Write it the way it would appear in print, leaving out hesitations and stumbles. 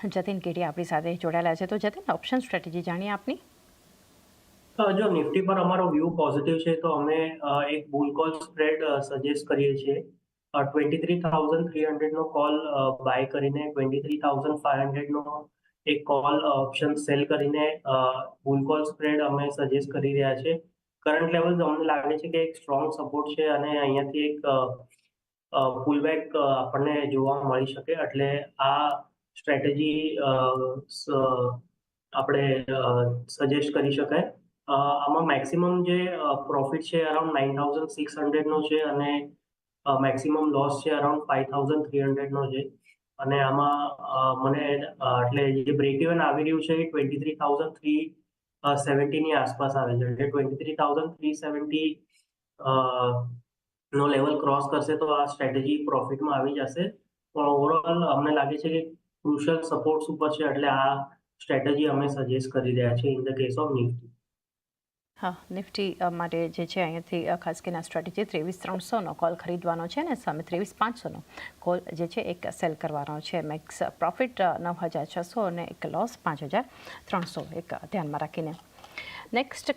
જતીન કેડી આપણી સાથે જોડાયેલા છે. તો જતીન, ઓપ્શન સ્ટ્રેટેજી જાણીએ આપની. જો નિફ્ટી પર અમારો વ્યૂ પોઝિટિવ છે તો અમે એક બુલ કોલ સ્પ્રેડ સજેસ્ટ કરીએ છીએ. 23,300 નો કોલ બાય કરીને 23,500 નો એક કોલ ઓપ્શન સેલ કરીને બુલ કોલ સ્પ્રેડ અમે સજેસ્ટ કરી રહ્યા છે. કરંટ લેવલ અમને લાગે છે કે એક સ્ટ્રોંગ સપોર્ટ છે અને અહીંયાથી એક પુલબેક આપણને જોવા મળી શકે, એટલે આ સ્ટ્રેટેજી આપણે સજેસ્ટ કરી શકાય. આમાં મેક્સિમમ જે પ્રોફિટ છે અરાઉન્ડ 9,600 નો છે અને મેક્સિમમ લોસ છે અરાઉન્ડ 5,300 નો છે. અને આમાં મને એટલે જે બ્રેક ઇવન આવી રહ્યું છે એ 23,370 ની આસપાસ આવે છે. એટલે 23,370 નો લેવલ ક્રોસ કરશે તો આ સ્ટ્રેટેજી પ્રોફિટમાં આવી જશે. પણ ઓવરઓલ અમને લાગે છે કે ક્રુશિયલ સપોર્ટ્સ ઉપર છે, એટલે આ સ્ટ્રેટેજી અમે સજેસ્ટ કરી રહ્યા છીએ in the case of Nifty. હા, નિફ્ટી માટે જે છે અહીંયાથી ખાસ કરીને સ્ટ્રેટેજી 23,300નો કોલ ખરીદવાનો છે અને સામે 23,500નો કોલ જે છે એક સેલ કરવાનો છે. મેક્સ પ્રોફિટ 9,600 અને એક લોસ 5,300 એક ધ્યાનમાં રાખીને. નેક્સ્ટ